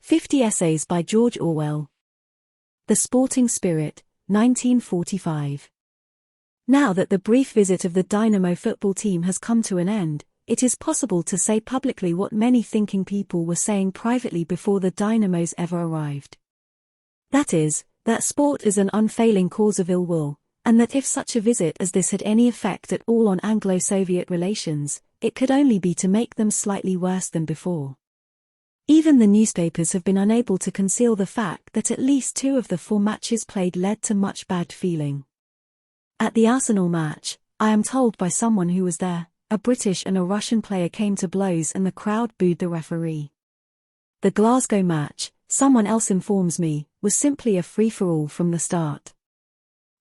50 Essays by George Orwell. The Sporting Spirit, 1945. Now that the brief visit of the Dynamo football team has come to an end, it is possible to say publicly what many thinking people were saying privately before the Dynamos ever arrived. That is, that sport is an unfailing cause of ill will, and that if such a visit as this had any effect at all on Anglo-Soviet relations, it could only be to make them slightly worse than before. Even the newspapers have been unable to conceal the fact that at least 2 of the 4 matches played led to much bad feeling. At the Arsenal match, I am told by someone who was there, a British and a Russian player came to blows and the crowd booed the referee. The Glasgow match, someone else informs me, was simply a free-for-all from the start.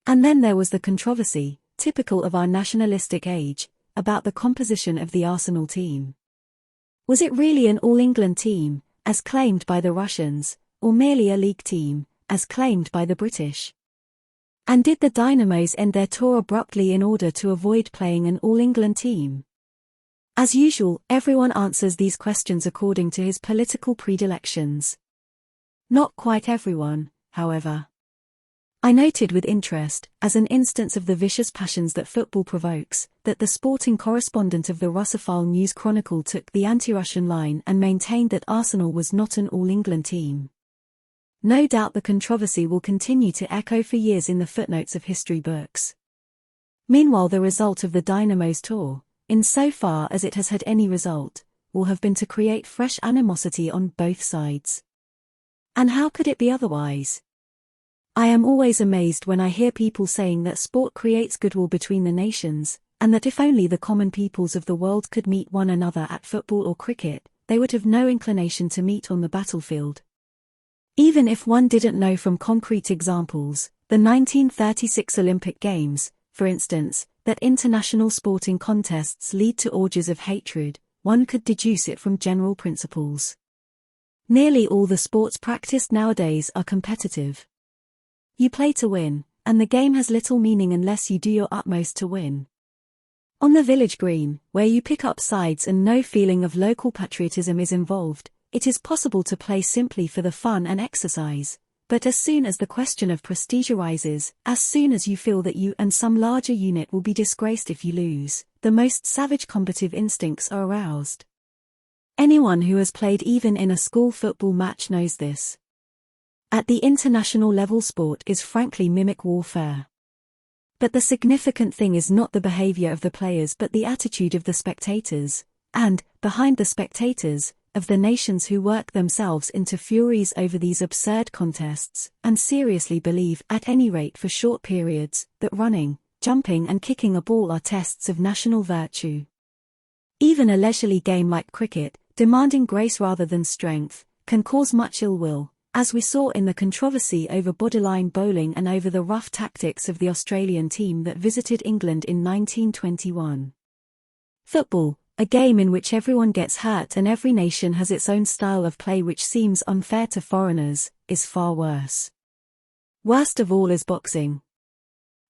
And then there was the controversy, typical of our nationalistic age, about the composition of the Arsenal team. Was it really an all-England team, as claimed by the Russians, or merely a league team, as claimed by the British? And did the Dynamos end their tour abruptly in order to avoid playing an all-England team? As usual, everyone answers these questions according to his political predilections. Not quite everyone, however. I noted with interest, as an instance of the vicious passions that football provokes, that the sporting correspondent of the Russophile News Chronicle took the anti-Russian line and maintained that Arsenal was not an all-England team. No doubt the controversy will continue to echo for years in the footnotes of history books. Meanwhile, the result of the Dynamo's tour, insofar as it has had any result, will have been to create fresh animosity on both sides. And how could it be otherwise? I am always amazed when I hear people saying that sport creates goodwill between the nations, and that if only the common peoples of the world could meet one another at football or cricket, they would have no inclination to meet on the battlefield. Even if one didn't know from concrete examples, the 1936 Olympic Games, for instance, that international sporting contests lead to orgies of hatred, one could deduce it from general principles. Nearly all the sports practiced nowadays are competitive. You play to win, and the game has little meaning unless you do your utmost to win. On the village green, where you pick up sides and no feeling of local patriotism is involved, it is possible to play simply for the fun and exercise, but as soon as the question of prestige arises, as soon as you feel that you and some larger unit will be disgraced if you lose, the most savage combative instincts are aroused. Anyone who has played even in a school football match knows this. At the international level, sport is frankly mimic warfare. But the significant thing is not the behavior of the players but the attitude of the spectators, and, behind the spectators, of the nations who work themselves into furies over these absurd contests, and seriously believe, at any rate for short periods, that running, jumping and kicking a ball are tests of national virtue. Even a leisurely game like cricket, demanding grace rather than strength, can cause much ill will, as we saw in the controversy over bodyline bowling and over the rough tactics of the Australian team that visited England in 1921. Football, a game in which everyone gets hurt and every nation has its own style of play which seems unfair to foreigners, is far worse. Worst of all is boxing.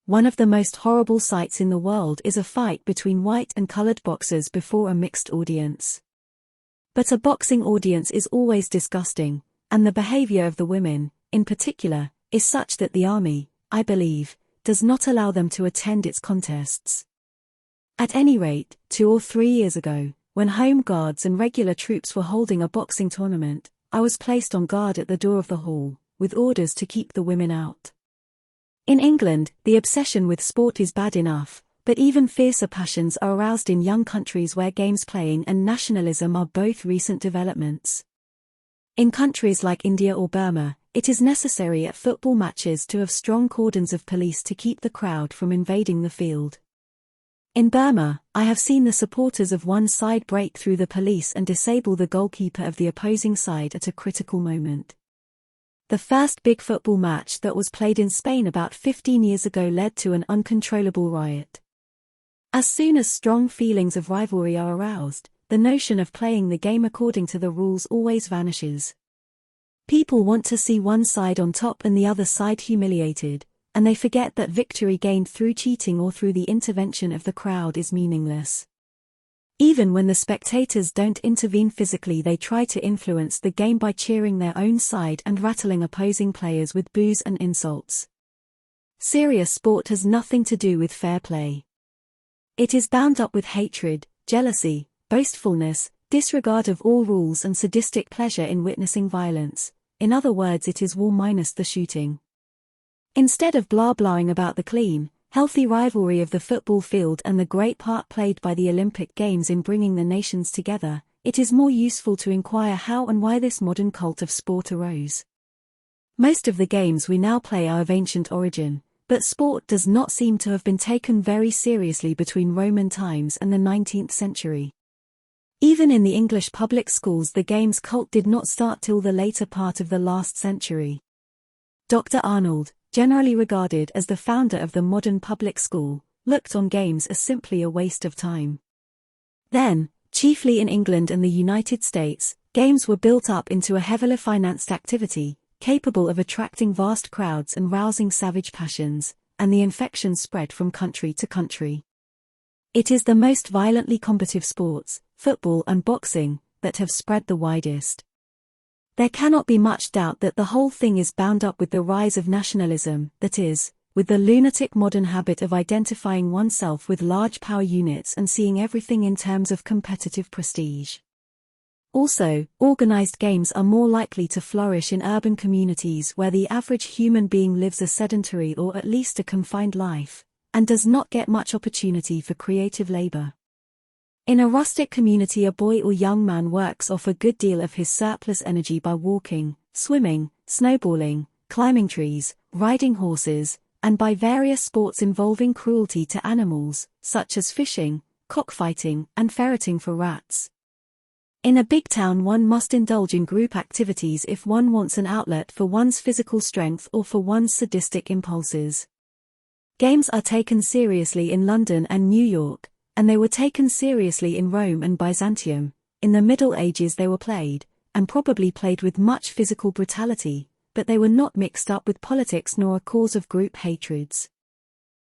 One of the most horrible sights in the world is a fight between white and colored boxers before a mixed audience. But a boxing audience is always disgusting, and the behavior of the women, in particular, is such that the army, I believe, does not allow them to attend its contests. At any rate, 2 or 3 years ago, when Home Guards and regular troops were holding a boxing tournament, I was placed on guard at the door of the hall, with orders to keep the women out. In England, the obsession with sport is bad enough, but even fiercer passions are aroused in young countries where games playing and nationalism are both recent developments. In countries like India or Burma, it is necessary at football matches to have strong cordons of police to keep the crowd from invading the field. In Burma, I have seen the supporters of one side break through the police and disable the goalkeeper of the opposing side at a critical moment. The first big football match that was played in Spain about 15 years ago led to an uncontrollable riot. As soon as strong feelings of rivalry are aroused, the notion of playing the game according to the rules always vanishes. People want to see one side on top and the other side humiliated, and they forget that victory gained through cheating or through the intervention of the crowd is meaningless. Even when the spectators don't intervene physically, they try to influence the game by cheering their own side and rattling opposing players with boos and insults. Serious sport has nothing to do with fair play. It is bound up with hatred, jealousy, boastfulness, disregard of all rules and sadistic pleasure in witnessing violence. In other words, it is war minus the shooting. Instead of blah-blahing about the clean, healthy rivalry of the football field and the great part played by the Olympic Games in bringing the nations together, it is more useful to inquire how and why this modern cult of sport arose. Most of the games we now play are of ancient origin, but sport does not seem to have been taken very seriously between Roman times and the 19th century. Even in the English public schools, the games cult did not start till the later part of the last century. Dr. Arnold, generally regarded as the founder of the modern public school, looked on games as simply a waste of time. Then, chiefly in England and the United States, games were built up into a heavily financed activity, capable of attracting vast crowds and rousing savage passions, and the infection spread from country to country. It is the most violently combative sports, football and boxing, that have spread the widest. There cannot be much doubt that the whole thing is bound up with the rise of nationalism, that is, with the lunatic modern habit of identifying oneself with large power units and seeing everything in terms of competitive prestige. Also, organized games are more likely to flourish in urban communities where the average human being lives a sedentary or at least a confined life, and does not get much opportunity for creative labor. In a rustic community, a boy or young man works off a good deal of his surplus energy by walking, swimming, snowballing, climbing trees, riding horses, and by various sports involving cruelty to animals, such as fishing, cockfighting, and ferreting for rats. In a big town, one must indulge in group activities if one wants an outlet for one's physical strength or for one's sadistic impulses. Games are taken seriously in London and New York, and they were taken seriously in Rome and Byzantium. In the Middle Ages they were played, and probably played with much physical brutality, but they were not mixed up with politics nor a cause of group hatreds.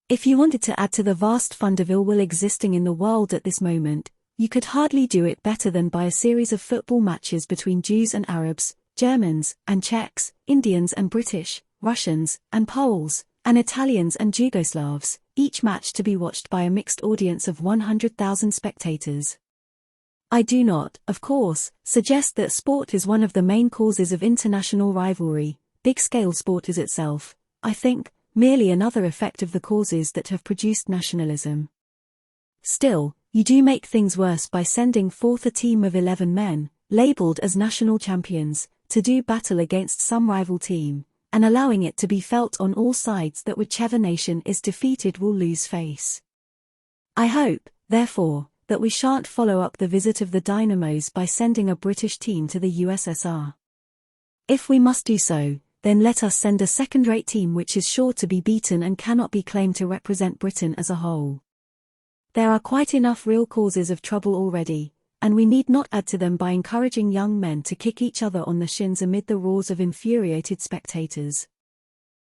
If you wanted to add to the vast fund of ill will existing in the world at this moment, you could hardly do it better than by a series of football matches between Jews and Arabs, Germans and Czechs, Indians and British, Russians and Poles, and Italians and Jugoslavs, each match to be watched by a mixed audience of 100,000 spectators. I do not, of course, suggest that sport is one of the main causes of international rivalry. Big-scale sport is itself, I think, merely another effect of the causes that have produced nationalism. Still, you do make things worse by sending forth a team of 11 men, labeled as national champions, to do battle against some rival team, and allowing it to be felt on all sides that whichever nation is defeated will lose face. I hope, therefore, that we shan't follow up the visit of the Dynamos by sending a British team to the USSR. If we must do so, then let us send a second-rate team which is sure to be beaten and cannot be claimed to represent Britain as a whole. There are quite enough real causes of trouble already, and we need not add to them by encouraging young men to kick each other on the shins amid the roars of infuriated spectators.